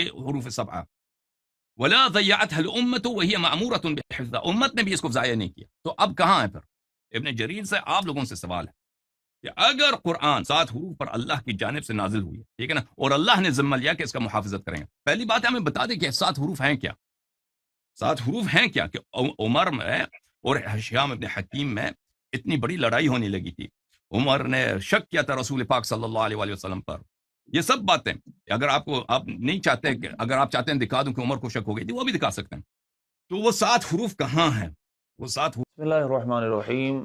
حروف سبعہ ولا ضيعتها الامه وهي معموره بحفظها، امت نے بھی اس کو ضائع نہیں کیا. تو اب کہاں ہے پھر؟ ابن جریر سے آپ لوگوں سے سوال ہے کہ اگر قرآن 7 حروف پر اللہ کی جانب سے نازل ہوئی ہے، ٹھیک ہے نا، اور اللہ نے ذمہ لیا کہ اس کا محافظت کریں گے، پہلی بات ہے ہمیں بتا دیں کہ 7 حروف ہیں کیا. 7 حروف ہیں کیا؟ کہ عمر میں اور ہشام ابن حکیم میں اتنی بڑی لڑائی ہونے لگی تھی، عمر نے شک کیا تھا رسول پاک صلی اللہ علیہ وآلہ وسلم پر. یہ سب باتیں اگر آپ نہیں چاہتے کہ اگر آپ چاہتے ہیں دکھا دوں کہ عمر کو شک ہو گئی تھی، وہ بھی دکھا سکتے ہیں. تو وہ 7 حروف کہاں ہیں؟ وہ 7 حروف. بسم اللہ الرحمن الرحیم.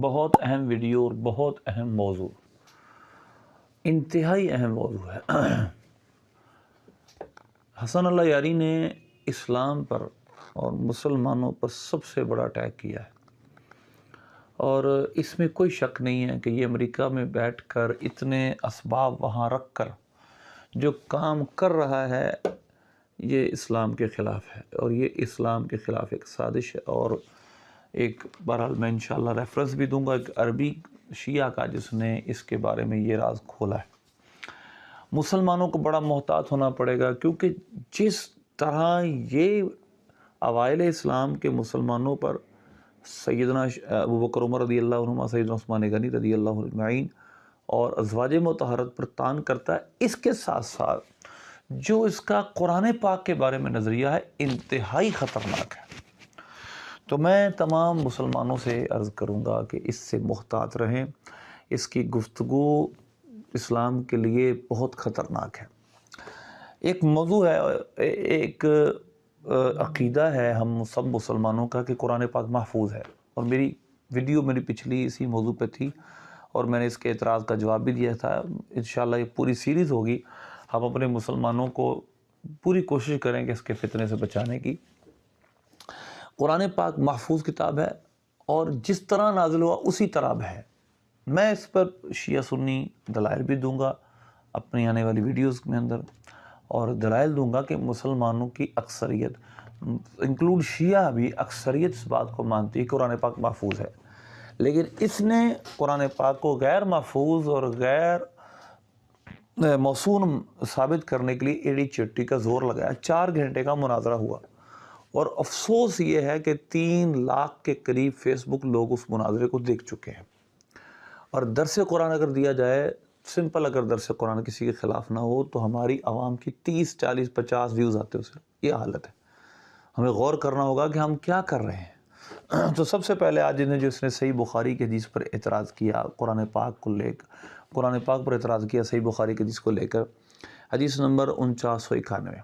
بہت اہم ویڈیو اور بہت اہم موضوع، انتہائی اہم موضوع ہے. حسن اللہ یاری نے اسلام پر اور مسلمانوں پر سب سے بڑا اٹیک کیا ہے، اور اس میں کوئی شک نہیں ہے کہ یہ امریکہ میں بیٹھ کر اتنے اسباب وہاں رکھ کر جو کام کر رہا ہے یہ اسلام کے خلاف ہے، اور یہ اسلام کے خلاف ایک سازش ہے. اور ایک بہرحال میں انشاءاللہ ریفرنس بھی دوں گا ایک عربی شیعہ کا جس نے اس کے بارے میں یہ راز کھولا ہے. مسلمانوں کو بڑا محتاط ہونا پڑے گا، کیونکہ جس طرح یہ اوائل اسلام کے مسلمانوں پر سیدنا ابوبکر عمر رضی اللہ عنہما، سیدنا عثمان غنی رضی اللہ عنہ اجمعین اور ازواج مطہرات پر تان کرتا ہے، اس کے ساتھ ساتھ جو اس کا قرآن پاک کے بارے میں نظریہ ہے انتہائی خطرناک ہے. تو میں تمام مسلمانوں سے عرض کروں گا کہ اس سے محتاط رہیں. اس کی گفتگو اسلام کے لیے بہت خطرناک ہے. ایک موضوع ہے، ایک عقیدہ ہے ہم سب مسلمانوں کا کہ قرآن پاک محفوظ ہے، اور میری ویڈیو میری پچھلی اسی موضوع پہ تھی اور میں نے اس کے اعتراض کا جواب بھی دیا تھا. انشاءاللہ یہ پوری سیریز ہوگی، ہم اپنے مسلمانوں کو پوری کوشش کریں کہ اس کے فتنے سے بچانے کی. قرآن پاک محفوظ کتاب ہے اور جس طرح نازل ہوا اسی طرح ہے. میں اس پر شیعہ سنی دلائل بھی دوں گا اپنی آنے والی ویڈیوز میں اندر، اور دلائل دوں گا کہ مسلمانوں کی اکثریت انکلوڈ شیعہ بھی اکثریت اس بات کو مانتی ہے کہ قرآن پاک محفوظ ہے. لیکن اس نے قرآن پاک کو غیر محفوظ اور غیر موسون ثابت کرنے کے لیے ایڑی چٹی کا زور لگایا. 4 گھنٹے کا مناظرہ ہوا، اور افسوس یہ ہے کہ 3 لاکھ کے قریب فیس بک لوگ اس مناظرے کو دیکھ چکے ہیں. اور درس قرآن اگر دیا جائے سمپل، اگر درس قرآن کسی کے خلاف نہ ہو تو ہماری عوام کی 30 40 50 ویوز آتے اسے. یہ حالت ہے. ہمیں غور کرنا ہوگا کہ ہم کیا کر رہے ہیں. تو سب سے پہلے آج اس نے صحیح بخاری کے حدیث پر اعتراض کیا، قرآن پاک کو لے کر قرآن پاک پر اعتراض کیا صحیح بخاری کے حدیث کو لے کر. حدیث نمبر 4991،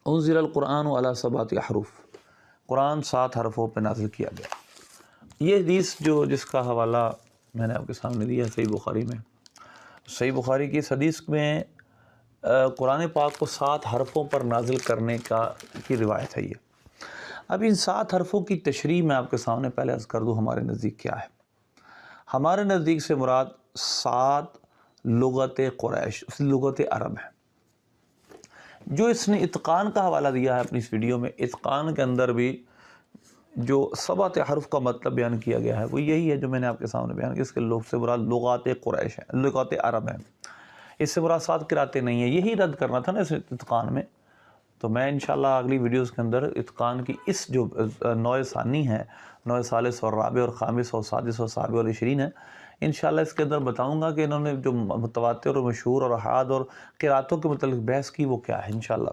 انزل القرآن علی 7 احرف، قرآن 7 حرفوں پہ نازل کیا گیا. یہ حدیث جس کا حوالہ میں نے آپ کے سامنے دیا صحیح بخاری میں، صحیح بخاری کی اس حدیث میں قرآن پاک کو 7 حرفوں پر نازل کرنے کی روایت ہے. یہ اب ان 7 حرفوں کی تشریح میں آپ کے سامنے پہلے عرض کر دوں ہمارے نزدیک کیا ہے. ہمارے نزدیک سے مراد 7 لغت قریش، لغت عرب ہے. جو اس نے اتقان کا حوالہ دیا ہے اپنی اس ویڈیو میں، اتقان کے اندر بھی جو 7 حرف کا مطلب بیان کیا گیا ہے وہ یہی ہے جو میں نے آپ کے سامنے بیان کیا. اس کے لوگ سے مراد لغات قریش ہیں، لغات عرب ہیں. اس سے مراد 7 قراتیں نہیں ہیں. یہی رد کرنا تھا نا اس اتقان میں. تو میں انشاءاللہ اگلی ویڈیوز کے اندر اتقان کی اس جو نوع ثانی ہے، نوع ثالث اور رابع اور خامس اور سادس اور سابع اور 20 ہے، انشاءاللہ اس کے اندر بتاؤں گا کہ انہوں نے جو متواتر اور مشہور اور احاد اور قراتوں کے متعلق بحث کی وہ کیا ہے انشاءاللہ.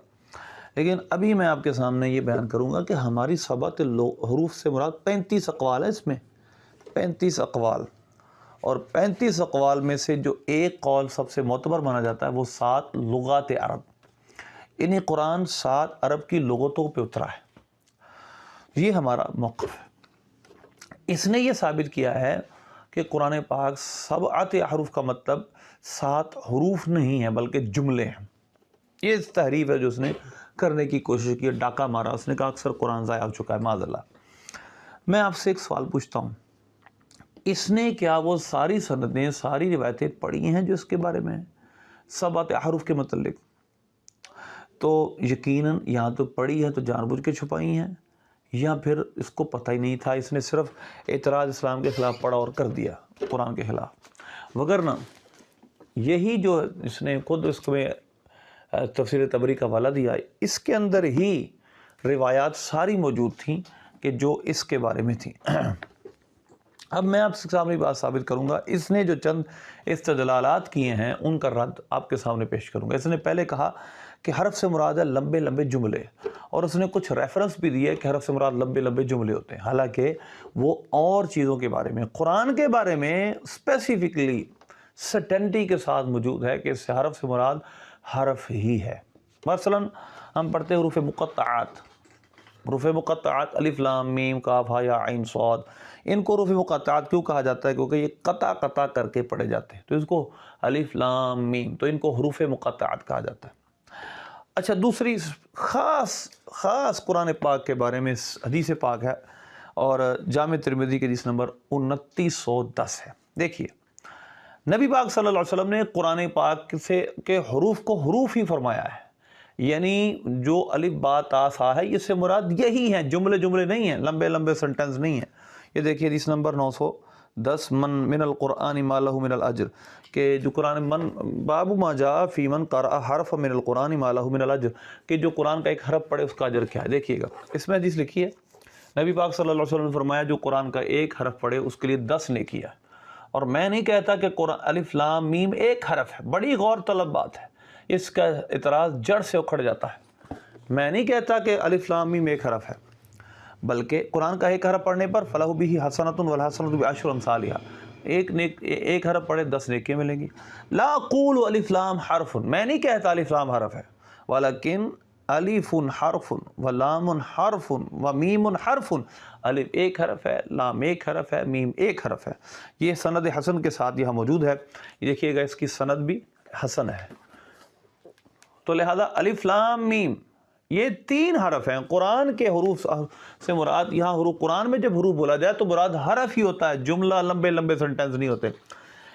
لیکن ابھی میں آپ کے سامنے یہ بیان کروں گا کہ ہماری 7 حروف سے مراد 35 اقوال ہے. اس میں 35 اقوال، اور 35 اقوال میں سے جو ایک قول سب سے معتبر مانا جاتا ہے وہ 7 لغات عرب. انہیں قرآن 7 عرب کی لغتوں پہ اترا ہے. یہ ہمارا موقف ہے. اس نے یہ ثابت کیا ہے کہ قرآن پاک 7 حروف کا مطلب 7 حروف نہیں ہے بلکہ جملے ہیں. یہ تحریف ہے جو اس نے کرنے کی کوشش کی، ڈاکہ مارا. اس نے کہا اکثر قرآن ضائع ہو چکا ہے معاذ اللہ. میں آپ سے ایک سوال پوچھتا ہوں، اس نے کیا وہ ساری سندیں ساری روایتیں پڑھی ہیں جو اس کے بارے میں 7 حروف کے متعلق؟ تو یقیناً یہاں تو پڑھی ہے تو جان بوجھ کے چھپائی ہیں، یا پھر اس کو پتہ ہی نہیں تھا، اس نے صرف اعتراض اسلام کے خلاف پڑھا اور کر دیا قرآن کے خلاف. وگرنہ یہی جو اس نے خود اس میں تفسیر تبری کا حوالہ دیا، اس کے اندر ہی روایات ساری موجود تھیں کہ جو اس کے بارے میں تھیں۔ اب میں آپ کے سامنے بات ثابت کروں گا، اس نے جو چند استدلالات کیے ہیں ان کا رد آپ کے سامنے پیش کروں گا۔ اس نے پہلے کہا کہ حرف سے مراد ہے لمبے لمبے جملے، اور اس نے کچھ ریفرنس بھی دیے کہ حرف سے مراد لمبے لمبے جملے ہوتے ہیں، حالانکہ وہ اور چیزوں کے بارے میں، قرآن کے بارے میں اسپیسیفکلی سرٹنٹی کے ساتھ موجود ہے کہ اس سے حرف سے مراد حرف ہی ہے۔ مثلا ہم پڑھتے ہیں حروف مقطعات الف لام میم کاف ہا یا عین صاد، ان کو حروف مقطعات کیوں کہا جاتا ہے؟ کیونکہ یہ قطع قطع کر کے پڑھے جاتے ہیں، تو اس کو الف لام میم، تو ان کو حروف مقطعات کہا جاتا ہے۔ اچھا، دوسری خاص قرآن پاک کے بارے میں حدیث پاک ہے، اور جامع ترمذی کے حدیث نمبر 2910 ہے۔ دیکھیے، نبی پاک صلی اللہ علیہ وسلم نے قرآن پاک سے کے حروف کو حروف ہی فرمایا ہے، یعنی جو الف با تا سا ہے، اس سے مراد یہی ہیں، جملے نہیں ہیں، لمبے لمبے سنٹنس نہیں ہیں۔ یہ دیکھیے حدیث نمبر 910، من القرآن ما لہ من الاجر، کہ جو قرآن باب ما جاء فی من قرأ حرف من القرآن ما لہ من الاجر، کہ جو قرآن کا ایک حرف پڑھے اس کا اجر کیا ہے۔ دیکھیے گا اس میں حدیث لکھی ہے، نبی پاک صلی اللہ علیہ وسلم نے فرمایا جو قرآن کا ایک حرف پڑھے اس کے لیے 10 نیکی ہے۔ اور میں نہیں کہتا کہ قرآن الف لام میم ایک حرف ہے، بڑی غور طلب بات ہے، اس کا اعتراض جڑ سے اکھڑ جاتا ہے۔ میں نہیں کہتا کہ الف لام میم ایک حرف ہے، بلکہ قرآن کا ایک حرف پڑھنے پر فلہ بہ حسنۃ والحسنۃ بعشر امثالھا، ایک حرف پڑھے 10 نیکیاں ملیں گی۔ لا اقول الف لام حرف، میں نہیں کہتا الف لام حرف ہے، ولکن الف حرف ولام حرف ومیم حرف، الف ایک حرف ہے، لام ایک حرف ہے، میم ایک حرف ہے۔ یہ سند حسن کے ساتھ یہاں موجود ہے، یہ دیکھیے گا اس کی سند بھی حسن ہے۔ تو لہذا الف لام میم یہ 3 حرف ہیں، قرآن کے حروف سے مراد یہاں حروف، قرآن میں جب حروف بولا جائے تو مراد حرف ہی ہوتا ہے، جملہ لمبے لمبے سنٹنس نہیں ہوتے۔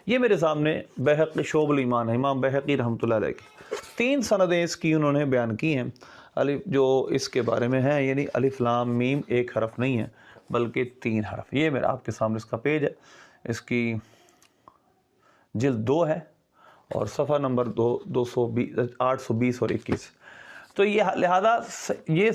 یہ میرے سامنے بہقی شعب الایمان ہے، امام بہقی رحمۃ اللہ علیہ کی 3 سندیں اس کی انہوں نے بیان کی ہیں، جو اس کے بارے میں ہیں، یعنی الف لام میم ایک حرف نہیں ہے بلکہ 3 حرف۔ یہ میرا آپ کے سامنے اس کا پیج ہے، اس کی جلد 2 ہے اور صفحہ نمبر 820 اور 21۔ تو یہ لہذا یہ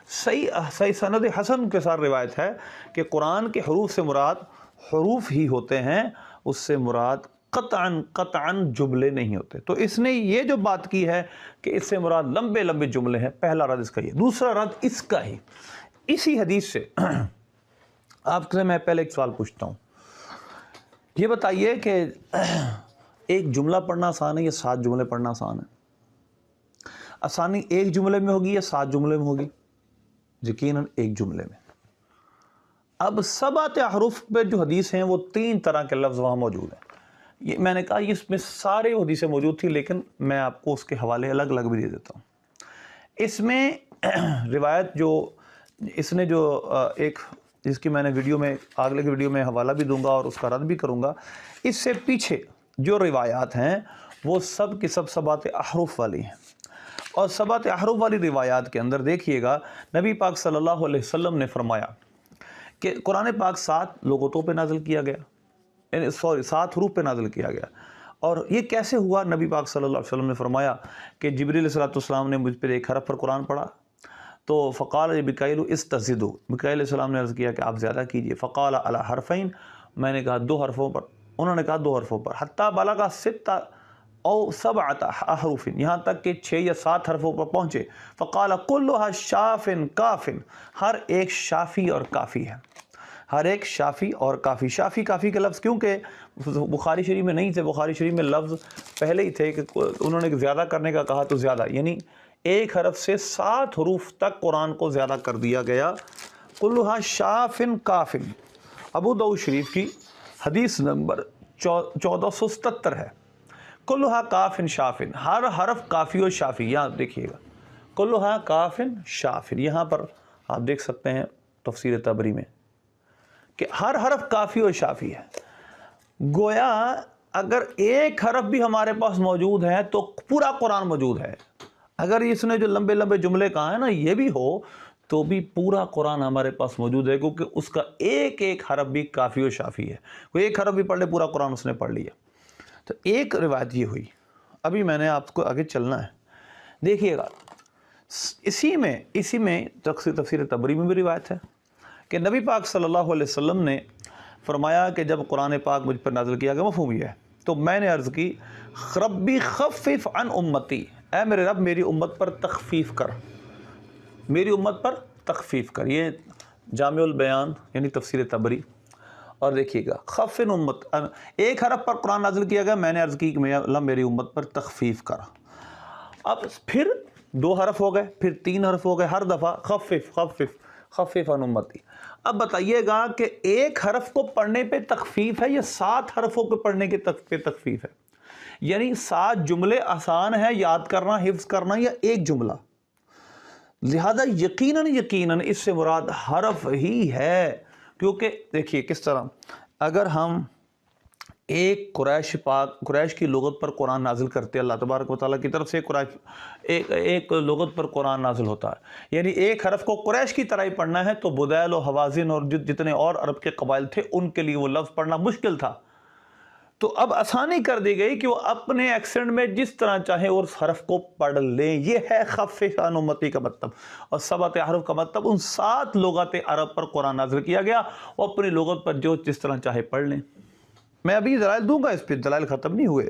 صحیح سند حسن کے ساتھ روایت ہے کہ قرآن کے حروف سے مراد حروف ہی ہوتے ہیں، اس سے مراد قطعاً جملے نہیں ہوتے۔ تو اس نے یہ جو بات کی ہے کہ اس سے مراد لمبے لمبے جملے ہیں، پہلا رد اس کا یہ۔ دوسرا رد اس کا ہی اسی حدیث سے آپ سے میں پہلے ایک سوال پوچھتا ہوں، یہ بتائیے کہ ایک جملہ پڑھنا آسان ہے یا 7 جملے پڑھنا آسان ہے؟ آسانی ایک جملے میں ہوگی یا 7 جملے میں ہوگی؟ یقیناً ایک جملے میں۔ اب 7 احرف پہ جو حدیث ہیں وہ 3 طرح کے لفظ وہاں موجود ہیں۔ یہ میں نے کہا اس میں سارے حدیثیں موجود تھی، لیکن میں آپ کو اس کے حوالے الگ الگ بھی دے دیتا ہوں۔ اس میں روایت جو اس نے جو ایک جس کی میں نے ویڈیو میں اگلے ویڈیو میں حوالہ بھی دوں گا اور اس کا رد بھی کروں گا، اس سے پیچھے جو روایات ہیں وہ سب کی سب 7 احرف والی ہیں، اور 7 احرف والی روایات کے اندر دیکھیے گا نبی پاک صلی اللہ علیہ وسلم نے فرمایا کہ قرآن پاک 7 لغتوں پہ نازل کیا گیا، 7 حروف پہ نازل کیا گیا۔ اور یہ کیسے ہوا؟ نبی پاک صلی اللہ علیہ وسلم نے فرمایا کہ جبریل علیہ السلام نے مجھ پر ایک حرف پر قرآن پڑھا، تو فقال بکائل استزدوا، بکائل علیہ السلام نے عرض کیا کہ آپ زیادہ کیجئے، فقال علی حرفین، میں نے کہا 2 حرفوں پر، انہوں نے کہا 2 حرفوں پر، حتی بلغ 6 او 7 احرف، یہاں تک کہ 6 یا 7 حرفوں پر پہنچے، فقال کلها شاف کاف، ہر ایک شافی اور کافی ہے، ہر ایک شافی اور کافی۔ شافی کافی کا لفظ کیونکہ بخاری شریف میں نہیں تھے، بخاری شریف میں لفظ پہلے ہی تھے کہ انہوں نے زیادہ کرنے کا کہا تو زیادہ، یعنی ایک حرف سے 7 حروف تک قرآن کو زیادہ کر دیا گیا۔ کلھا شاف کاف، ابو داؤد شریف کی حدیث نمبر 1477 ہے، کلھا کاف شاف، ہر حرف کافی اور شافی۔ یہاں دیکھیے گا کلھا کاف شاف، یہاں پر آپ دیکھ سکتے ہیں تفسیر تبری میں کہ ہر حرف کافی اور شافی ہے۔ گویا اگر ایک حرف بھی ہمارے پاس موجود ہے تو پورا قرآن موجود ہے۔ اگر اس نے جو لمبے لمبے جملے کہا ہے نا یہ بھی ہو تو بھی پورا قرآن ہمارے پاس موجود ہے، کیونکہ اس کا ایک ایک حرف بھی کافی و شافی ہے۔ کوئی ایک حرف بھی پڑھ لے پورا قرآن اس نے پڑھ لیا۔ تو ایک روایت یہ ہوئی، ابھی میں نے آپ کو آگے چلنا ہے۔ دیکھیے گا اسی میں تفسیر تبری میں بھی روایت ہے کہ نبی پاک صلی اللہ علیہ وسلم نے فرمایا کہ جب قرآن پاک مجھ پر نازل کیا گیا، مفہوم یہ ہے، تو میں نے عرض کی ربی خفف عن امتی، اے میرے رب میری امت پر تخفیف کر، میری امت پر تخفیف کر۔ یہ جامع البیان یعنی تفسیر تبری۔ اور دیکھیے گا خفن امت، ایک حرف پر قرآن نازل کیا گیا، میں نے عرض کی کہ اللہ میری امت پر تخفیف کر۔ اب پھر 2 حرف ہو گئے، پھر 3 حرف ہو گئے، ہر دفعہ خفف خفف خفف عن امتی۔ اب بتائیے گا کہ ایک حرف کو پڑھنے پہ تخفیف ہے یا 7 حرفوں کو پڑھنے کے پہ تخفیف ہے؟ یعنی 7 جملے آسان ہے یاد کرنا، حفظ کرنا، یا ایک جملہ؟ لہذا یقیناً اس سے مراد حرف ہی ہے، کیونکہ دیکھیے کس طرح اگر ہم ایک قریش کی لغت پر قرآن نازل کرتے، اللہ تبارک و تعالیٰ کی طرف سے ایک لغت پر قرآن نازل ہوتا ہے، یعنی ایک حرف کو قریش کی طرح ہی پڑھنا ہے، تو بدیل و حوازن اور جتنے اور عرب کے قبائل تھے ان کے لیے وہ لفظ پڑھنا مشکل تھا۔ تو اب آسانی کر دی گئی کہ وہ اپنے ایکسنٹ میں جس طرح چاہیں اور اس حرف کو پڑھ لیں۔ یہ ہے خفف عن امتی کا مطلب، اور 7 حرف کا مطلب ان 7 لغات عرب پر قرآن نازل کیا گیا، وہ اپنی لغت پر جو جس طرح چاہے پڑھ لیں۔ میں ابھی دلائل دوں گا، اس پہ دلائل ختم نہیں ہوئے،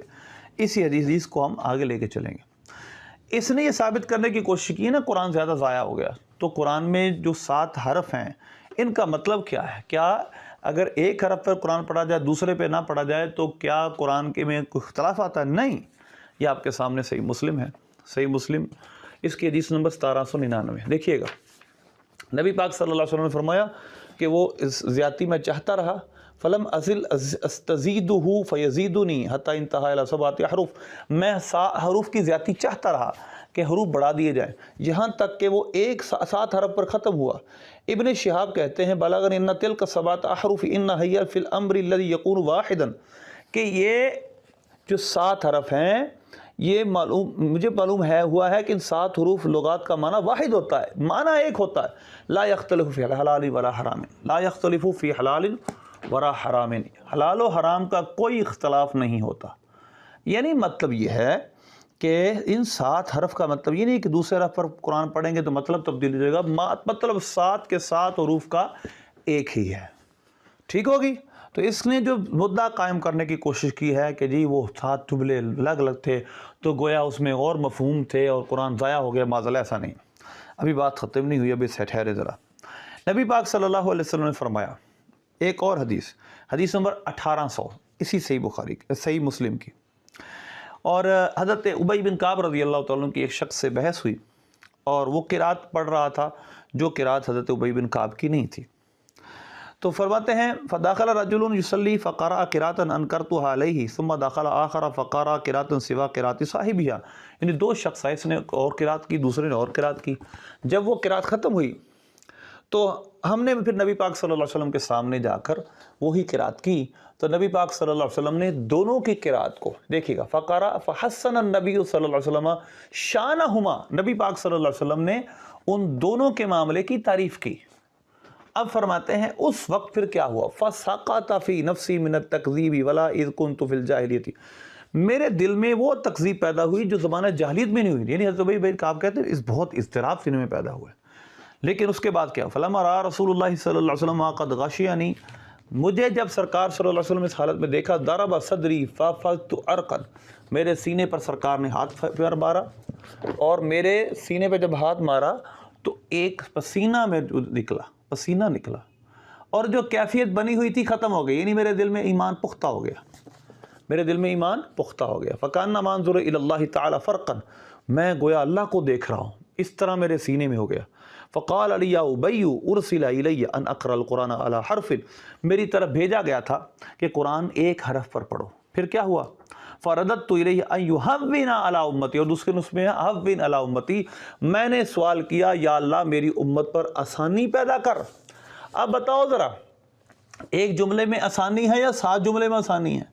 اسی حدیث کو ہم آگے لے کے چلیں گے۔ اس نے یہ ثابت کرنے کی کوشش کی نا قرآن زیادہ ضائع ہو گیا، تو قرآن میں جو 7 حرف ہیں ان کا مطلب کیا ہے؟ کیا اگر ایک حرف پر قرآن پڑھا جائے دوسرے پہ نہ پڑھا جائے تو کیا قرآن کے میں کوئی اختلاف آتا ہے؟ نہیں۔ یہ آپ کے سامنے صحیح مسلم ہے، صحیح مسلم اس کی حدیث نمبر 1799۔ دیکھیے گا نبی پاک صلی اللہ علیہ وسلم نے فرمایا کہ وہ اس زیادتی میں چاہتا رہا، فلم ازل استزیدہ فیزیدنی حتی انتہا الی 7 حروف، میں 7 حروف کی زیادتی چاہتا رہا کہ حروف بڑھا دیے جائیں، یہاں تک کہ وہ 7 حرف پر ختم ہوا۔ ابن شہاب کہتے ہیں بلغنی ان تلک 7 احرف ان ہی فی الامر الذی یکون واحدا، کہ یہ جو 7 حرف ہیں یہ مجھے معلوم ہوا ہے کہ ان 7 حروف لغات کا معنی واحد ہوتا ہے، معنی ایک ہوتا ہے، لا یختلف فی حلال ولا حرام، لا یختلف فی حلال ولا حرام، حلال و حرام کا کوئی اختلاف نہیں ہوتا۔ یعنی مطلب یہ ہے کہ ان 7 حرف کا مطلب یہ نہیں کہ دوسرے حرف پر قرآن پڑھیں گے تو مطلب تبدیل ہو جائے گا، مطلب 7 کے 7 حروف کا ایک ہی ہے۔ ٹھیک ہوگی؟ تو اس نے جو مدعا قائم کرنے کی کوشش کی ہے کہ جی وہ 7 جملے الگ الگ تھے تو گویا اس میں اور مفہوم تھے اور قرآن ضائع ہو گیا، معاذ اللہ ایسا نہیں۔ ابھی بات ختم نہیں ہوئی، ابھی سے ٹھہرے ذرا۔ نبی پاک صلی اللہ علیہ وسلم نے فرمایا، ایک اور حدیث نمبر 1800 اسی صحیح مسلم کی، اور حضرت ابی بن کعب رضی اللہ تعالیٰ عنہ کی ایک شخص سے بحث ہوئی اور وہ قرات پڑھ رہا تھا جو قرات حضرت ابی بن کعب کی نہیں تھی، تو فرماتے ہیں فداخل رجل یصلی فقرأ قراءۃ انکرتها علیہ ثم دخل آخر فقرأ قراءۃ سوا قراءۃ صاحبها، یعنی 2 شخص آئے، اس نے اور قرات کی دوسرے نے اور قرات کی۔ جب وہ قرات ختم ہوئی تو ہم نے پھر نبی پاک صلی اللہ علیہ وسلم کے سامنے جا کر وہی قرات کی، تو نبی پاک صلی اللہ علیہ وسلم نے دونوں کی قرات کو دیکھیے گا فقرأ فحسن النبی صلی اللہ علیہ وسلم شانہما، نبی پاک صلی اللہ علیہ وسلم نے ان دونوں کے معاملے کی تعریف کی۔ اب فرماتے ہیں اس وقت پھر کیا ہوا، فسقط فی نفسی من التکذیب ولا اذ کنت فی الجاہلیۃ، میرے دل میں وہ تکذیب پیدا ہوئی جو زمانہ جاہلیت میں نہیں ہوئی، یعنی حضرت ابی بن کعب کہتے ہیں اس بہت اضطراب سینے میں پیدا ہوا ہے۔ لیکن اس کے بعد کیا، فلما رأى رسول اللہ صلی اللہ علیہ وسلم قد غشیانی، مجھے جب سرکار صلی اللہ علیہ وسلم اس حالت میں دیکھا، ضرب صدری ففزت عرقا، میرے سینے پر سرکار نے ہاتھ پھر مارا، اور میرے سینے پہ جب ہاتھ مارا تو ایک پسینہ میں پسینہ نکلا، اور جو کیفیت بنی ہوئی تھی ختم ہو گئی، یعنی میرے دل میں ایمان پختہ ہو گیا، میرے دل میں ایمان پختہ ہو گیا۔ فَكَأَنَّمَا انظُرُ إِلَى اللَّهِ تَعَالَى فَرْقًا، میں گویا اللہ کو دیکھ رہا ہوں، اس طرح میرے سینے میں ہو گیا۔ فقال علی یا ابی ارسل الی ان اقرأ القرآن علی حرف، میری طرف بھیجا گیا تھا کہ قرآن ایک حرف پر پڑھو۔ پھر کیا ہوا، فرددت الیہ ان یہون علی امتی، اور دوسرے نسخے میں ہون علی امتی، میں نے سوال کیا یا اللہ میری امت پر آسانی پیدا کر۔ اب بتاؤ ذرا، ایک جملے میں آسانی ہے یا 7 جملے میں آسانی ہے؟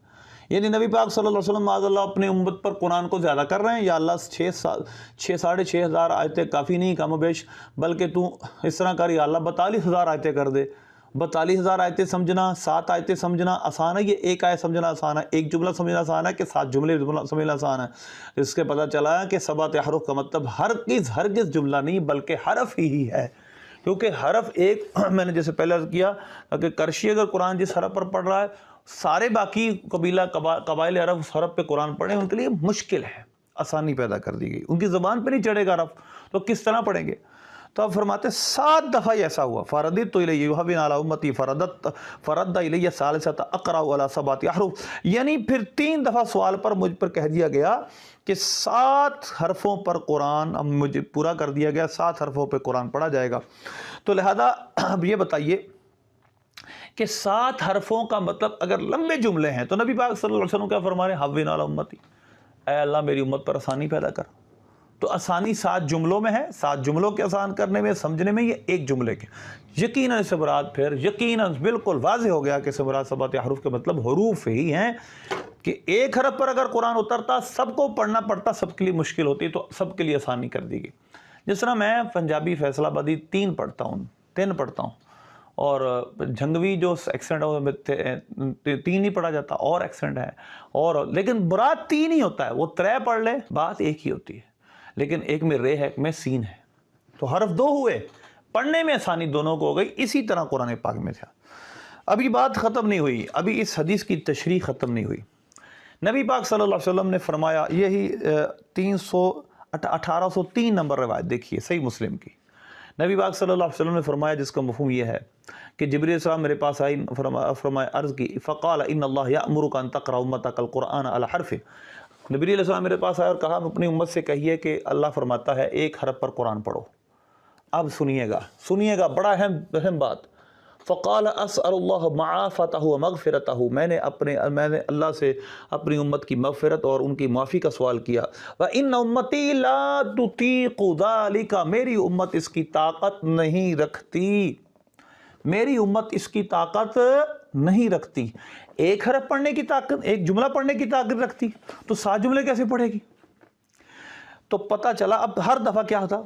یعنی نبی پاک صلی اللہ علیہ وسلم معاذ اللہ اپنے امت پر قرآن کو زیادہ کر رہے ہیں، یا اللہ 6,500 آیتیں کافی نہیں کم و بیش، بلکہ تو اس طرح کر یا اللہ 42,000 آیتیں کر دے، 42,000 آیتیں سمجھنا، 7 آیتیں سمجھنا آسان ہے، یہ ایک آیت سمجھنا آسان ہے، ایک جملہ سمجھنا آسان ہے کہ 7 جملے سمجھنا آسان ہے؟ اس کے پتہ چلا کہ 7 حروف کا مطلب ہرگز جملہ نہیں بلکہ حرف ہی ہے، کیونکہ حرف ایک میں نے جیسے پہلے عرض کیا کہ کرشی اگر قرآن جس حرف پر پڑھ رہا ہے، سارے باقی قبائل عرب اس حرف پہ قرآن پڑھیں ان کے لیے مشکل ہے، آسانی پیدا کر دی گئی، ان کی زبان پہ نہیں چڑھے گا حرف، تو کس طرح پڑھیں گے؟ تو اب فرماتے 7 دفعہ ایسا ہوا، فردت الیہ یوحبن علی امتی فرد الیہ ثالثۃ اقرأ علی 7 احرف، یعنی پھر 3 دفعہ سوال پر مجھ پر کہہ دیا گیا کہ 7 حرفوں پر قرآن اب مجھے پورا کر دیا گیا، 7 حرفوں پہ قرآن پڑھا جائے گا۔ تو لہذا اب یہ بتائیے کہ 7 حرفوں کا مطلب اگر لمبے جملے ہیں تو نبی پاک صلی اللہ علیہ وسلم کیا فرما رہے ہیں؟ حوّن علی امتی، اے اللہ میری امت پر آسانی پیدا کر۔ تو آسانی 7 جملوں میں ہے، 7 جملوں کے آسان کرنے میں، سمجھنے میں، یہ ایک جملے کے یقیناً اس سے مراد پھر یقیناً بالکل واضح ہو گیا کہ اس سے مراد 7 حروف کے مطلب حروف ہی ہیں، کہ ایک حرف پر اگر قرآن اترتا سب کو پڑھنا پڑتا، سب کے لیے مشکل ہوتی، تو سب کے لیے آسانی کر دی گئی۔ جس طرح میں پنجابی فیصل آبادی 3 پڑھتا ہوں اور جھنگوی جو ایکسنٹ ہے 3 نہیں پڑھا جاتا، اور ایکسنٹ ہے، اور لیکن مراد 3 ہی ہوتا ہے، وہ 3 پڑھ لے بات ایک ہی ہوتی ہے، لیکن ایک میں رے ہے ایک میں سین ہے، تو حرف 2 ہوئے، پڑھنے میں آسانی دونوں کو ہو گئی۔ اسی طرح قرآن پاک میں تھا۔ ابھی بات ختم نہیں ہوئی، ابھی اس حدیث کی تشریح ختم نہیں ہوئی۔ نبی پاک صلی اللہ علیہ وسلم نے فرمایا، یہی 1803 نمبر روایت دیکھیے صحیح مسلم کی، نبی پاک صلی اللہ علیہ وسلم نے فرمایا، جس کا مفہوم یہ ہے کہ جبریل علیہ السلام میرے پاس آئی، فرمایا عرض کی، فقال ان اللہ یأمرک ان تقرأ امتک القرآن علی حرف، نبی علیہ السلام میرے پاس آئے اور کہا اپنی امت سے کہیے کہ اللہ فرماتا ہے ایک حرف پر قرآن پڑھو۔ اب سنیے گا بڑا اہم بات، فقال اسأل اللہ معافتہ ومغفرتہ، میں نے اللہ سے اپنی امت کی مغفرت اور ان کی معافی کا سوال کیا، وَإِنَّ أُمَّتِي لَا تُطِيقُ ذَلِكَ، میری امت اس کی طاقت نہیں رکھتی، میری امت اس کی طاقت نہیں رکھتی۔ ایک حرف پڑھنے کی طاقت، ایک جملہ پڑھنے کی طاقت رکھتی تو 7 جملے کیسے پڑھے گی؟ تو پتہ چلا اب ہر دفعہ کیا ہوتا،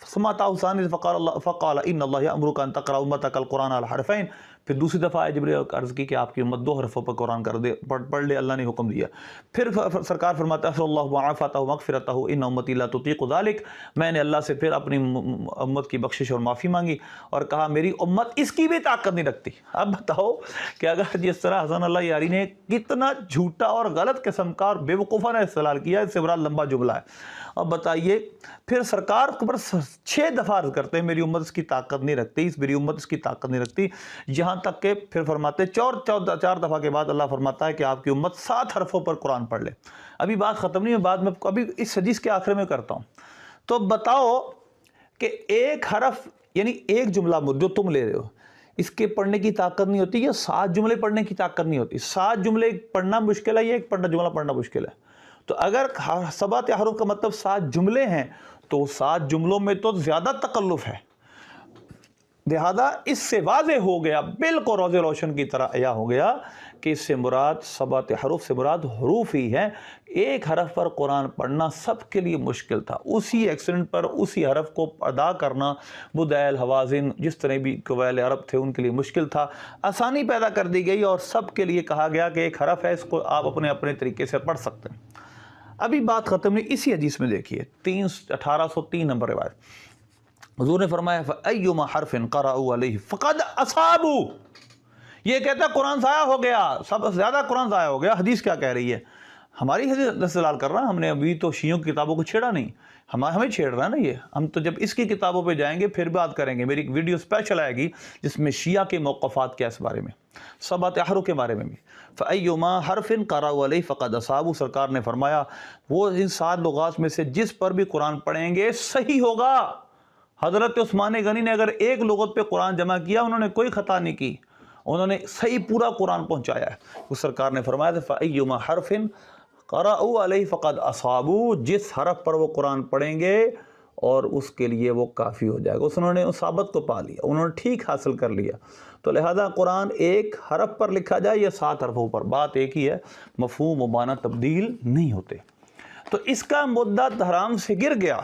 سمعتا حسین فقال ان اللہ یأمرک ان تقرأ امتک القرآن علی حرفین، پھر دوسری دفعہ آئے جبریل عرض کی کہ آپ کی امت 2 حرفوں پر قرآن پڑھ لے، اللہ نے حکم دیا۔ پھر سرکار فرماتا ہے اللہ معافاتہ مغفرتہ ان امتی لا تطیق ذلک، میں نے اللہ سے پھر اپنی امت کی بخشش اور معافی مانگی اور کہا میری امت اس کی بھی طاقت نہیں رکھتی۔ اب بتاؤ کہ اگر جس طرح حسن اللہ یاری نے کتنا جھوٹا اور غلط قسم کا اور بے وقوفانہ استدلال کیا، اس سے بڑا لمبا جملہ ہے۔ اب بتائیے پھر سرکار پر 6 دفعہ عرض کرتے ہیں میری امت اس کی طاقت نہیں رکھتی، میری امت اس کی طاقت نہیں رکھتی، یہاں تک کہ پھر فرماتے 4 دفعہ کے بعد اللہ فرماتا ہے کہ آپ کی امت 7 حرفوں پر قرآن پڑھ لے۔ ابھی بات ختم نہیں ہے، بعد میں ابھی اس حدیث کے آخر میں کرتا ہوں۔ تو بتاؤ کہ ایک حرف یعنی ایک جملہ جو تم لے رہے ہو اس کے پڑھنے کی طاقت نہیں ہوتی، یا 7 جملے پڑھنے کی طاقت نہیں ہوتی؟ 7 جملے پڑھنا مشکل ہے، یا ایک جملہ پڑھنا مشکل ہے؟ تو اگر 7 حروف کا مطلب 7 جملے ہیں تو 7 جملوں میں تو زیادہ تکلف ہے، لہذا اس سے واضح ہو گیا، بالکل روز روشن کی طرح عیاں ہو گیا کہ اس سے مراد 7 حروف سے مراد حروف ہی ہیں۔ ایک حرف پر قرآن پڑھنا سب کے لیے مشکل تھا، اسی ایکسنٹ پر اسی حرف کو ادا کرنا بدیل حوازن جس طرح بھی قبائل عرب تھے ان کے لیے مشکل تھا، آسانی پیدا کر دی گئی اور سب کے لیے کہا گیا کہ ایک حرف ہے، اس کو آپ اپنے طریقے سے پڑھ سکتے ہیں۔ ابھی بات ختم نہیں، اسی حدیث میں دیکھیے 1803 نمبر روایت، حضور نے فرمایا فَأَيُّمَا حَرْفٍ قَرَأُوا عَلَيْهِ فَقَدْ أَصَابُوا، یہ کہتا ہے قرآن ضائع ہو گیا، سب سے زیادہ قرآن ضائع ہو گیا۔ حدیث کیا کہہ رہی ہے؟ ہماری حدیث استدلال کر رہا، ہم نے ابھی تو شیعوں کی کتابوں کو چھیڑا نہیں، ہمیں چھیڑ رہا ہے نا یہ، ہم تو جب اس کی کتابوں پہ جائیں گے پھر بات کریں گے، میری ایک ویڈیو اسپیشل آئے گی جس میں شیعہ کے موقفات کیا اس بارے میں، 7 حروف کے بارے میں بھی۔ فَأَيُّمَا حَرْفٍ قَرَأُوا عَلَيْهِ فَقَدْ أَصَابُوا، سرکار نے فرمایا وہ ان 7 لغات میں سے جس پر بھی قرآن پڑھیں گے صحیح ہوگا۔ حضرت عثمان غنی نے اگر ایک لغت پہ قرآن جمع کیا انہوں نے کوئی خطا نہیں کی، انہوں نے صحیح پورا قرآن پہنچایا ہے۔ اس سرکار نے فرمایا تھا فَأَيُّمَا حَرْفٍ قَرَأُوا عَلَيْهِ فَقَدْ أَصَابُوا، جس حرف پر وہ قرآن پڑھیں گے اور اس کے لیے وہ کافی ہو جائے گا، انہوں نے اس ثابت کو پا لیا، انہوں نے ٹھیک حاصل کر لیا۔ تو لہذا قرآن ایک حرف پر لکھا جائے یا 7 حرفوں پر، بات ایک ہی ہے، مفہوم و معنی تبدیل نہیں ہوتے۔ تو اس کا مدعا حرام سے گر گیا۔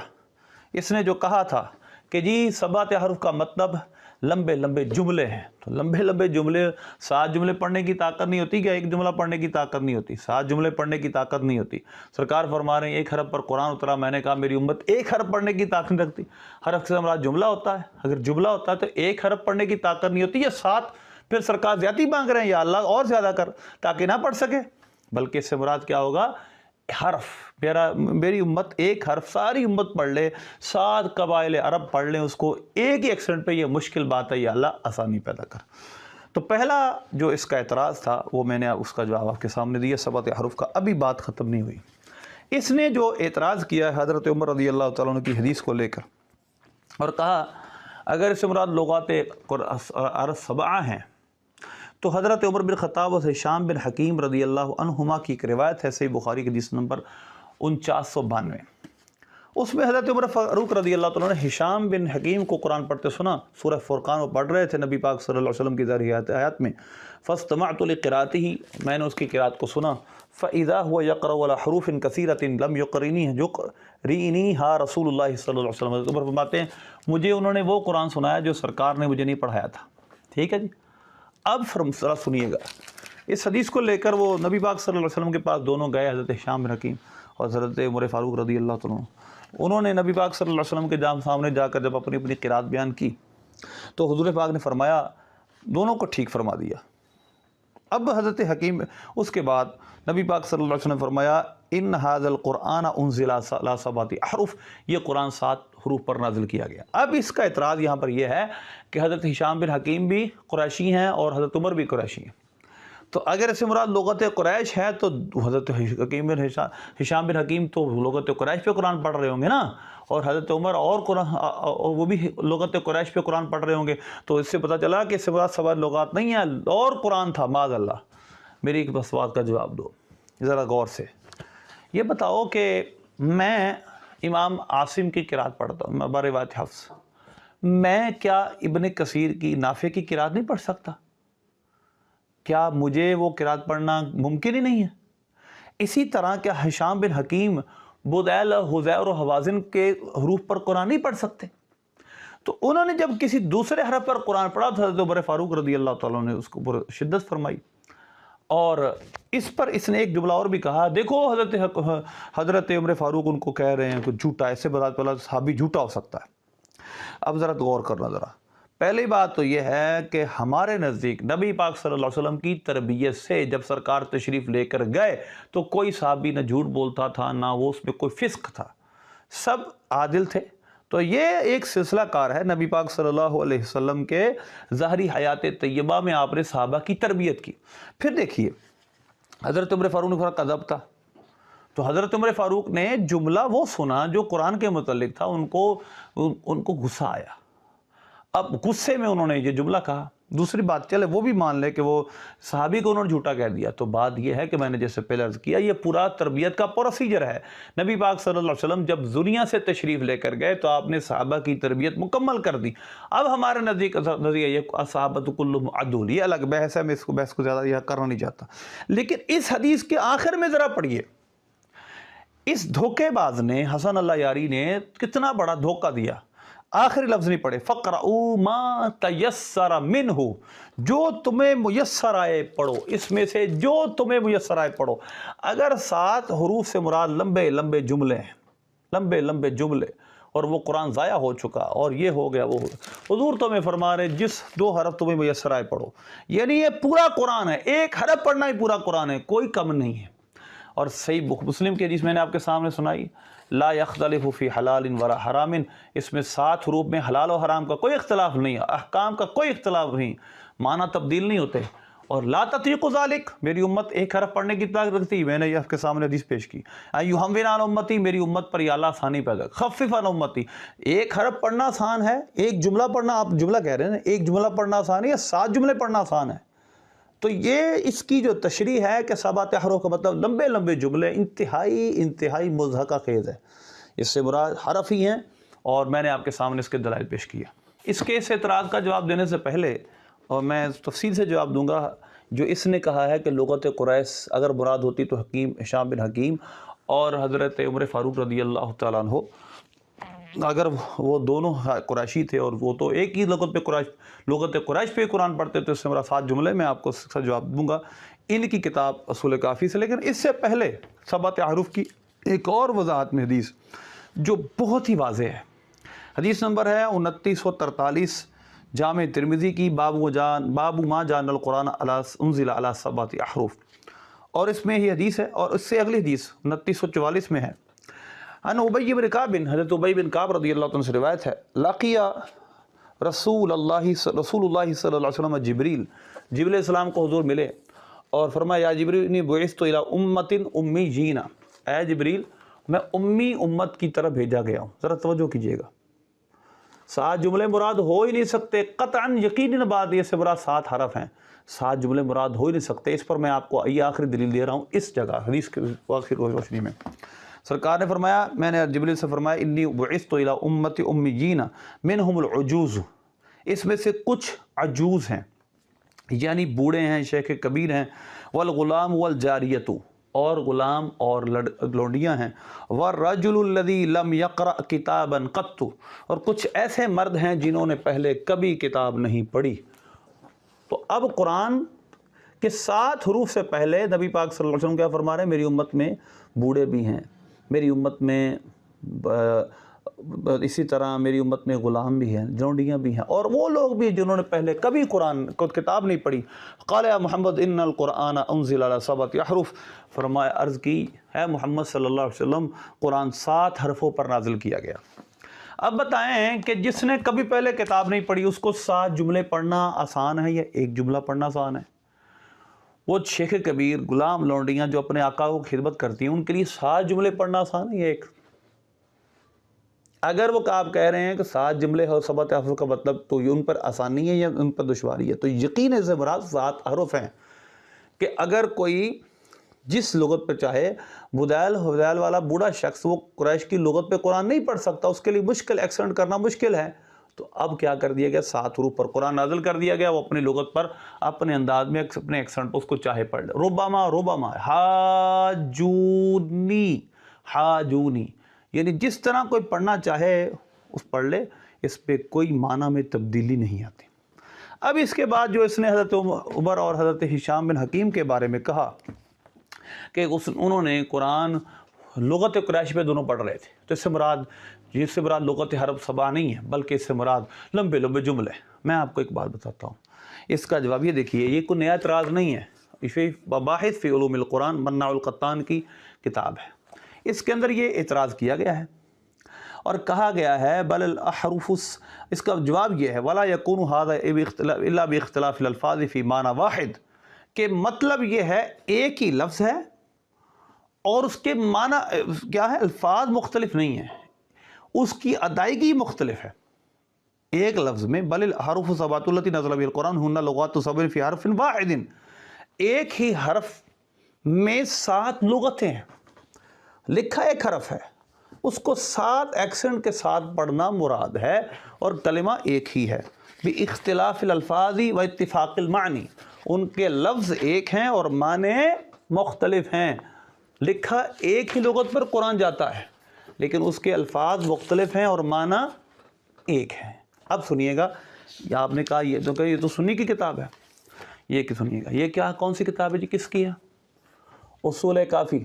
اس نے جو کہا تھا کہ جی 7 حرف کا مطلب لمبے لمبے جملے ہیں. تو لمبے لمبے جملے، 7 جملے پڑھنے کی طاقت نہیں ہوتی کیا؟ ایک جملہ پڑھنے کی طاقت نہیں ہوتی، 7 جملے پڑھنے کی طاقت نہیں ہوتی. سرکار فرما رہے ہیں 1 حرف پر قرآن اترا. میں نے کہا میری امت 1 حرف پڑھنے کی طاقت نہیں رکھتی. حرف سے مراد جملہ ہوتا ہے. اگر جملہ ہوتا ہے تو 1 حرف پڑھنے کی طاقت نہیں ہوتی. یہ 7 پھر سرکار زیادتی مانگ رہے ہیں، یا اللہ اور زیادہ کر تاکہ نہ پڑھ سکے. بلکہ اس سے مراد کیا ہوگا؟ حرف. میری امت 1 حرف ساری امت پڑھ لے، 7 قبائل عرب پڑھ لیں اس کو ایک ہی ایکسنٹ پہ. یہ مشکل بات ہے، یا اللہ آسانی پیدا کر. تو پہلا جو اس کا اعتراض تھا وہ میں نے اس کا جواب آپ کے سامنے دیا، 7 حروف کا. ابھی بات ختم نہیں ہوئی. اس نے جو اعتراض کیا ہے حضرت عمر رضی اللہ تعالیٰ عنہ کی حدیث کو لے کر، اور کہا اگر اس سے مراد لغات عرب 7 ہیں تو حضرت عمر بن خطاب اور ہشام بن حکیم رضی اللہ عنہما کی ایک روایت ہے، صحیح بخاری کی حدیث نمبر 4992. اس میں حضرت عمر فاروق رضی اللہ تعالیٰ نے ہشام بن حکیم کو قرآن پڑھتے سنا. سورہ فرقان وہ پڑھ رہے تھے نبی پاک صلی اللہ علیہ وسلم کی ظاہری آیات میں. فاستمعت لقراءته، میں نے اس کی قرات کو سنا. فاذا هو يقرأ على حروف كثيرة لم يقرئنيها رسول اللہ صلی اللہ علیہ وسلم. حضرت عمر فرماتے ہیں مجھے انہوں نے وہ قرآن سنایا جو سرکار نے مجھے نہیں پڑھایا تھا. ٹھیک ہے جی. اب ذرا سنیے گا اس حدیث کو لے کر. وہ نبی پاک صلی اللہ علیہ وسلم کے پاس دونوں گئے، حضرت ہشام بن حکیم اور حضرت عمر فاروق رضی اللہ عنہ. انہوں نے نبی پاک صلی اللہ علیہ وسلم کے سامنے جا کر جب اپنی اپنی قرات بیان کی تو حضور پاک نے فرمایا، دونوں کو ٹھیک فرما دیا. اب حضرت حکیم اس کے بعد نبی پاک صلی اللہ علیہ وسلم نے فرمایا ان ھذا القرآن انزل علی 7 احرف، یہ قرآن 7 حروف پر نازل کیا گیا. اب اس کا اعتراض یہاں پر یہ ہے کہ حضرت ہشام بن حکیم بھی قریشی ہیں اور حضرت عمر بھی قریشی ہیں. تو اگر اس سے مراد لغت قریش ہے تو حضرت ہشام بن حکیم تو لغت قریش پہ قرآن پڑھ رہے ہوں گے نا، اور حضرت عمر اور قرآن وہ بھی لغت قریش پہ قرآن پڑھ رہے ہوں گے. تو اس سے پتہ چلا کہ اس سے مراد 7 لغات نہیں ہیں اور قرآن تھا. معاذ اللہ. میری ایک بس بات کا جواب دو ذرا غور سے. یہ بتاؤ کہ میں امام عاصم کی قرات پڑھتا ہوں بروایت حفص، میں کیا ابن کثیر کی نافع کی قرات نہیں پڑھ سکتا؟ کیا مجھے وہ قرات پڑھنا ممکن ہی نہیں ہے؟ اسی طرح کیا ہشام بن حکیم بدیل، حزیر و حوازن کے حروف پر قرآن نہیں پڑھ سکتے؟ تو انہوں نے جب کسی دوسرے حرف پر قرآن پڑھا تو حضرت عمر فاروق رضی اللہ تعالیٰ نے اس کو پر شدت فرمائی. اور اس پر اس نے ایک جملہ اور بھی کہا، دیکھو حضرت عمر فاروق ان کو کہہ رہے ہیں کہ جھوٹا، ایسے بذات پہلا صحابی جھوٹا ہو سکتا ہے. اب ذرا غور کرنا ذرا. پہلی بات تو یہ ہے کہ ہمارے نزدیک نبی پاک صلی اللہ علیہ وسلم کی تربیت سے جب سرکار تشریف لے کر گئے تو کوئی صحابی نہ جھوٹ بولتا تھا نہ وہ اس میں کوئی فسق تھا، سب عادل تھے. تو یہ ایک سلسلہ کار ہے نبی پاک صلی اللہ علیہ وسلم کے ظاہری حیات طیبہ میں آپ نے صحابہ کی تربیت کی. پھر دیکھیے حضرت عمر فاروق نے کہا قذب تھا، تو حضرت عمر فاروق نے جملہ وہ سنا جو قرآن کے متعلق تھا، ان کو غصہ آیا. اب غصے میں انہوں نے یہ جملہ کہا. دوسری بات چلے وہ بھی مان لے کہ وہ صحابی کو انہوں نے جھوٹا کہہ دیا، تو بات یہ ہے کہ میں نے جیسے پہلے عرض کیا یہ پورا تربیت کا پروسیجر ہے. نبی پاک صلی اللہ علیہ وسلم جب دنیا سے تشریف لے کر گئے تو آپ نے صحابہ کی تربیت مکمل کر دی. اب ہمارے نزدیک نظریہ یہ صحابۃ کلہم عدول، یہ الگ بحث ہے، میں اس کو بحث کو زیادہ یہ کرنا نہیں چاہتا. لیکن اس حدیث کے آخر میں ذرا پڑھیے، اس دھوکے باز نے حسن اللہ یاری نے کتنا بڑا دھوکہ دیا. آخری لفظ نہیں پڑھے، فَقْرَؤُوا مَا تَيَسَّرَ مِنْهُ، جو تمہیں میسر آئے پڑھو، اس میں سے جو تمہیں میسر آئے پڑھو. اگر 7 حروف سے مراد لمبے لمبے جملے ہیں، لمبے لمبے جملے، اور وہ قرآن ضائع ہو چکا اور یہ ہو گیا وہ ہو گیا، حضور تمہیں فرما رہے جس 2 حرف تمہیں میسر آئے پڑھو. یعنی یہ پورا قرآن ہے، 1 حرف پڑھنا ہی پورا قرآن ہے، کوئی کم نہیں ہے. اور صحیح مسلم کی حدیث میں نے آپ کے سامنے سنائی، لا یختلف فی حلال ولا حرام، اس میں 7 حروف میں حلال و حرام کا کوئی اختلاف نہیں ہے، احکام کا کوئی اختلاف نہیں، معنی تبدیل نہیں ہوتے. اور لا تطیق ذالک، میری امت 1 حرف پڑھنے کی طاقت رکھتی، میں نے یہ آپ کے سامنے حدیث پیش کی. یہون علی امتی، میری امت پر یا اللہ آسانی پیدا، خفف عن امتی، 1 حرف پڑھنا آسان ہے، 1 جملہ پڑھنا، آپ جملہ کہہ رہے ہیں نا، 1 جملہ پڑھنا آسان ہے یا 7 جملے پڑھنا آسان ہے؟ تو یہ اس کی جو تشریح ہے کہ 7 حروف کا مطلب لمبے لمبے جملے، انتہائی مضحکہ خیز ہے. اس سے مراد حرف ہی ہیں، اور میں نے آپ کے سامنے اس کے دلائل پیش کیا. اس کے اس اعتراض کا جواب دینے سے پہلے، اور میں تفصیل سے جواب دوں گا، جو اس نے کہا ہے کہ لغت قریش اگر مراد ہوتی تو ہشام بن حکیم اور حضرت عمر فاروق رضی اللہ تعالیٰ عنہ اگر وہ دونوں قریشی تھے اور وہ تو ایک ہی لغت قریش پہ قرآن پڑھتے تو اس سے میرا 7 جملے میں آپ کو اس کا جواب دوں گا ان کی کتاب اصول کافی سے. لیکن اس سے پہلے 7 احرف کی ایک اور وضاحت میں حدیث جو بہت ہی واضح ہے. حدیث نمبر ہے 2943 جامع ترمذی کی، باب ما جان القرآن انزل علی 7 احرف، اور اس میں یہ حدیث ہے. اور اس سے اگلی حدیث 2944 میں ہے. ان ابی بن کعب، حضرت ابی بن کعب رضی اللہ عنہ سے روایت ہے، لقیا رسول اللہ صلی اللہ علیہ وسلم جبریل علیہ السلام کو حضور ملے اور فرمایا یا جبریل انی بعثت الی امت امیین، اے جبریل میں امی امت کی طرف بھیجا گیا ہوں. ذرا توجہ کیجئے گا، 7 جملے مراد ہو ہی نہیں سکتے قطعاً، یقیناً بات یہ سے مراد 7 حرف ہیں. 7 جملے مراد ہو ہی نہیں سکتے. اس پر میں آپ کو یہ آخری دلیل دے رہا ہوں اس جگہ حدیث کے آخری روشنی میں. سرکار نے فرمایا، میں نے جبریل سے فرمایا انی بعثت الی امت امیین منہم العجوز، اس میں سے کچھ عجوز ہیں یعنی بوڑھے ہیں، شیخ کبیر ہیں، والغلام والجاریۃ، اور غلام اور لونڈیاں ہیں، والرجل الذی لم یقرأ کتابا قط، اور کچھ ایسے مرد ہیں جنہوں نے پہلے کبھی کتاب نہیں پڑھی. تو اب قرآن کے 7 حروف سے پہلے نبی پاک صلی اللہ علیہ وسلم کیا فرما رہے ہیں؟ میری امت میں بوڑھے بھی ہیں، میری امت میں اسی طرح میری امت میں غلام بھی ہیں، لونڈیاں بھی ہیں، اور وہ لوگ بھی جنہوں نے پہلے کبھی قرآن کو کتاب نہیں پڑھی. قال یا محمد ان القرآن انزل علی 7 احرف، فرمایا عرض کی اے محمد صلی اللہ علیہ وسلم قرآن 7 حرفوں پر نازل کیا گیا. اب بتائیں کہ جس نے کبھی پہلے کتاب نہیں پڑھی اس کو 7 جملے پڑھنا آسان ہے یا ایک جملہ پڑھنا آسان ہے؟ وہ شیخ کبیر، غلام، لونڈیاں جو اپنے آقا کو خدمت کرتی ہیں ان کے لیے 7 جملے پڑھنا آسان ہے یا ایک؟ اگر وہ آپ کہہ رہے ہیں کہ 7 جملے اور 7 حرف کا مطلب تو یہ ان پر آسانی ہے یا ان پر دشواری ہے، تو یقین سے مراد 7 حرف ہیں کہ اگر کوئی جس لغت پہ چاہے، بدیل والا بوڑھا شخص وہ قریش کی لغت پہ قرآن نہیں پڑھ سکتا، اس کے لیے مشکل، ایکسنٹ کرنا مشکل ہے، تو اب کیا کر دیا گیا؟ 7 حروف پر قرآن نازل کر دیا گیا. وہ اپنی لغت پر اپنے انداز میں اپنے ایکسنٹ پر اس کو چاہے پڑھ لے. ربما حاجونی، یعنی جس طرح کوئی پڑھنا چاہے اس پڑھ لے، اس پہ کوئی معنی میں تبدیلی نہیں آتی. اب اس کے بعد جو اس نے حضرت عمر اور حضرت ہشام بن حکیم کے بارے میں کہا کہ انہوں نے قرآن لغت قریش پہ دونوں پڑھ رہے تھے، تو اس سے مراد لغت حرف 7 نہیں ہے بلکہ اس سے مراد لمبے لمبے جملے. میں آپ کو ایک بات بتاتا ہوں، اس کا جواب یہ دیکھیے، یہ کوئی نیا اعتراض نہیں ہے، باحث فی علوم القرآن مناع القطان کی کتاب ہے، اس کے اندر یہ اعتراض کیا گیا ہے اور کہا گیا ہے بل الاحرف، اس کا جواب یہ ہے ولا یکون ھذا الا باختلاف الالفاظ فی معنی واحد، کہ مطلب یہ ہے ایک ہی لفظ ہے اور اس کے معنی کیا ہے؟ الفاظ مختلف نہیں ہیں، اس کی ادائیگی مختلف ہے. ایک لفظ میں بل الحروف 7 التي نزل بها القرآن ہن لغات 7 فی حرف واحد، ایک ہی حرف میں 7 لغتیں ہیں، لکھا ایک حرف ہے، اس کو 7 ایکسنٹ کے ساتھ پڑھنا مراد ہے اور کلمہ ایک ہی ہے. باختلاف الالفاظ و اتفاق المعانی، ان کے لفظ ایک ہیں اور معنی مختلف ہیں. لکھا ایک ہی لغت پر قرآن جاتا ہے لیکن اس کے الفاظ مختلف ہیں اور معنی ایک ہے. اب سنیے گا، آپ نے کہا یہ تو سنی کی کتاب ہے، یہ کہ سنیے گا، یہ کیا کون سی کتاب ہے جی؟ کس کی ہے؟ اصول کافی،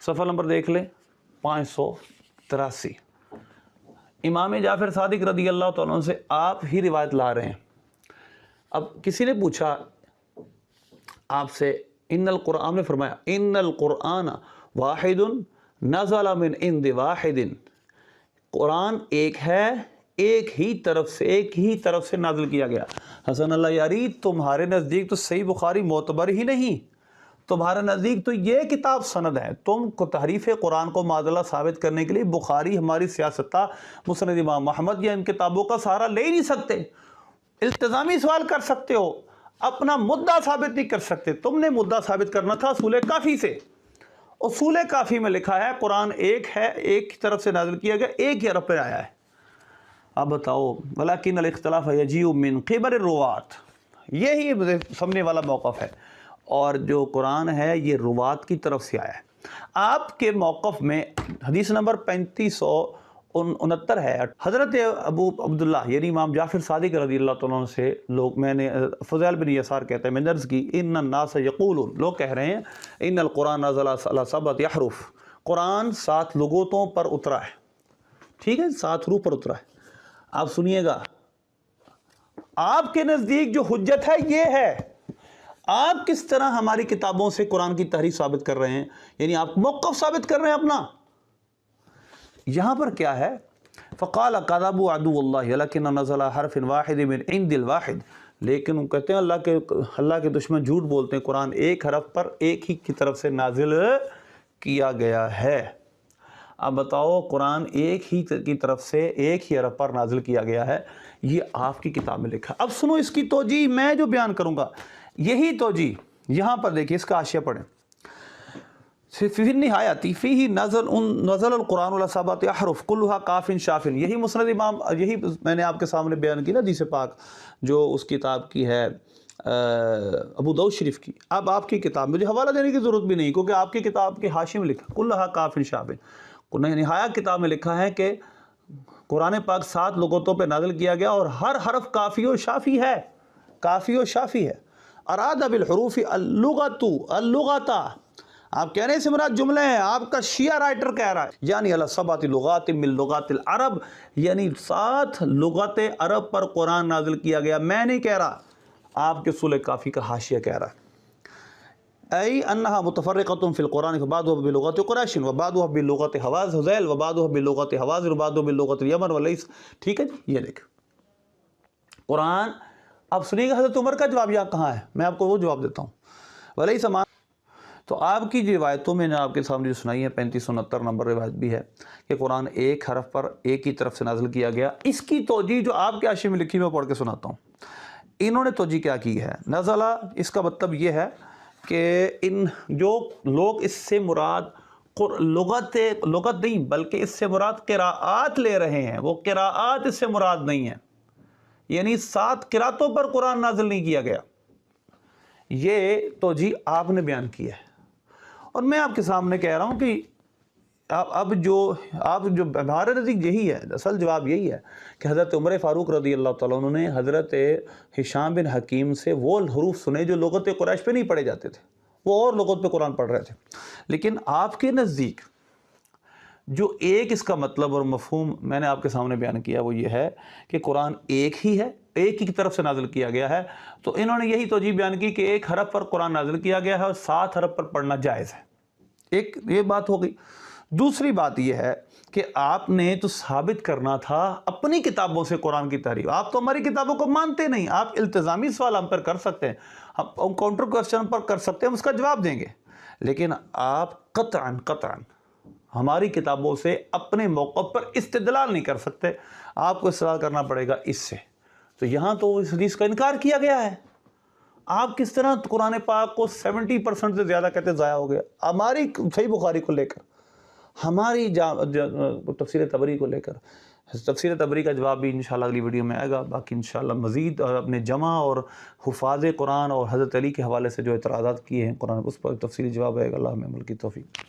صفحہ نمبر دیکھ لیں 583. امام جعفر صادق رضی اللہ تعالیٰ عنہ سے آپ ہی روایت لا رہے ہیں. اب کسی نے پوچھا آپ سے، ان القرآن نے فرمایا ان القرآن واحد نزل من عند واحد، قرآن ایک ہے، ایک ہی طرف سے نازل کیا گیا. حسن اللہ یاری، تمہارے نزدیک تو صحیح بخاری معتبر ہی نہیں، تمہارے نزدیک تو یہ کتاب سند ہے، تم کو تحریف قرآن کو معضلہ ثابت کرنے کے لیے بخاری، ہماری سیاستہ، مسند امام محمد یا ان کتابوں کا سہارا لے ہی نہیں سکتے. التزامی سوال کر سکتے ہو، اپنا مدعا ثابت نہیں کر سکتے. تم نے مدعا ثابت کرنا تھا اصول کافی سے. اصول کافی میں لکھا ہے قرآن ایک ہے، ایک طرف سے نازل کیا گیا، ایک ہی حرف پہ آیا ہے. اب بتاؤ ولیکن الاختلاف یجیء من قبل الروات، یہی سمجھنے والا موقف ہے، اور جو قرآن ہے یہ روات کی طرف سے آیا ہے. آپ کے موقف میں حدیث نمبر 3500 69 ہے. حضرت ابو عبداللہ یعنی امام جعفر صادق رضی اللہ تعالیٰ عنہ سے لوگ، میں نے فضیل بن یسار کہتے ہیں، میں نے عرض کی ان الناس یقولون، لوگ کہہ رہے ہیں ان القرآن نزل علی 7 احرف، قرآن 7 لغتوں پر اترا ہے. ٹھیک ہے، 7 حروف پر اترا ہے. آپ سنیے گا، آپ کے نزدیک جو حجت ہے یہ ہے. آپ کس طرح ہماری کتابوں سے قرآن کی تحریف ثابت کر رہے ہیں، یعنی آپ موقف ثابت کر رہے ہیں اپنا. یہاں پر کیا ہے، فقال كذبوا عدو اللہ لكن نزل حرف واحد من عند الواحد، لیکن وہ کہتے ہیں اللہ کے دشمن جھوٹ بولتے ہیں، قرآن ایک حرف پر ایک ہی کی طرف سے نازل کیا گیا ہے. اب بتاؤ، قرآن ایک ہی کی طرف سے ایک ہی حرف پر نازل کیا گیا ہے، یہ آپ کی کتاب میں لکھا. اب سنو اس کی توجیہ میں جو بیان کروں گا، یہی توجیہ یہاں پر دیکھیں، اس کا حاشیہ پڑھیں. فی النہایۃ فیہ نزل القرآن علی 7 احرف کلھا کاف شاف، یہی مسند امام، یہی میں نے آپ کے سامنے بیان کی نا حدیث پاک جو اس کتاب کی ہے ابو داؤد شریف کی. اب آپ کی کتاب مجھے حوالہ دینے کی ضرورت بھی نہیں، کیونکہ آپ کی کتاب کے حاشیے میں لکھا کلھا کاف شاف. نہایت کتاب میں لکھا ہے کہ قرآن پاک 7 لغتوں پہ نازل کیا گیا اور ہر حرف کافی و شافی ہے، کافی و شافی ہے. اراد بالحروف اللغت، آپ کہہ رہے ہیں اس مراد جملے ہیں، آپ کا شیعہ رائٹر کہہ رہا ہے، یعنی علی 7 لغات من لغات العرب، یعنی 7 لغت عرب پر قرآن نازل کیا گیا. میں نہیں کہہ رہا، آپ کے اصول کافی کا حاشیہ کہہ رہا ہے. ای انہا متفرقۃ فی القرآن فبعضها بلغت قریش وبعضها بلغت حوازن وبعضها بلغت حوازن وبعضها بلغت الیمن وليس. ٹھیک ہے جی، یہ دیکھ قرآن. اب سنیے گا حضرت عمر کا جواب یہاں کہاں ہے، میں آپ کو وہ جواب دیتا ہوں. ولیس ما، تو آپ کی روایتوں میں نے آپ کے سامنے جو سنائی ہے 3569 نمبر روایت بھی ہے کہ قرآن ایک حرف پر ایک ہی طرف سے نازل کیا گیا. اس کی توجیہ جو آپ کے حاشیے میں لکھی میں پڑھ کے سناتا ہوں. انہوں نے توجیہ کیا کی ہے، نزلہ اس کا مطلب یہ ہے کہ ان جو لوگ اس سے مراد لغت نہیں بلکہ اس سے مراد قراءات لے رہے ہیں، وہ قراءات اس سے مراد نہیں ہیں، یعنی 7 قراءتوں پر قرآن نازل نہیں کیا گیا. یہ توجیہ آپ نے بیان کی ہے، اور میں آپ کے سامنے کہہ رہا ہوں کہ اب جو ہمارے نزدیک یہی ہے، اصل جواب یہی ہے کہ حضرت عمر فاروق رضی اللہ تعالیٰ عنہ نے حضرت ہشام بن حکیم سے وہ حروف سنے جو لغت قریش پہ نہیں پڑھے جاتے تھے، وہ اور لغت پہ قرآن پڑھ رہے تھے. لیکن آپ کے نزدیک جو ایک اس کا مطلب اور مفہوم میں نے آپ کے سامنے بیان کیا وہ یہ ہے کہ قرآن ایک ہی ہے، ایک ہی کی طرف سے نازل کیا گیا ہے. تو انہوں نے یہی توجیہ بیان کی کہ ایک حرف پر قرآن نازل کیا گیا ہے اور 7 حرف پر پڑھنا جائز ہے. ایک یہ بات ہو گئی. دوسری بات یہ ہے کہ آپ نے تو ثابت کرنا تھا اپنی کتابوں سے قرآن کی تحریف. آپ تو ہماری کتابوں کو مانتے نہیں. آپ التزامی سوال ہم پر کر سکتے ہیں، ہم کاؤنٹر کوسچن پر کر سکتے ہیں، ہم اس کا جواب دیں گے، لیکن آپ قطعاً ہماری کتابوں سے اپنے موقف پر استدلال نہیں کر سکتے. آپ کو استدلال کرنا پڑے گا اس سے. تو یہاں تو اس حدیث کا انکار کیا گیا ہے. آپ کس طرح قرآن پاک کو 70% سے زیادہ کہتے ضائع ہو گیا؟ ہماری صحیح بخاری کو لے کر، ہماری تفسیر طبری کو لے کر. تفسیر طبری کا جواب بھی انشاءاللہ اگلی ویڈیو میں آئے گا. باقی انشاءاللہ مزید اپنے جمع اور حفاظ قرآن اور حضرت علی کے حوالے سے جو اعتراضات کیے ہیں قرآن، اس پر تفصیلی جواب آئے گا. اللہ ہمیں عمل کی توفیق.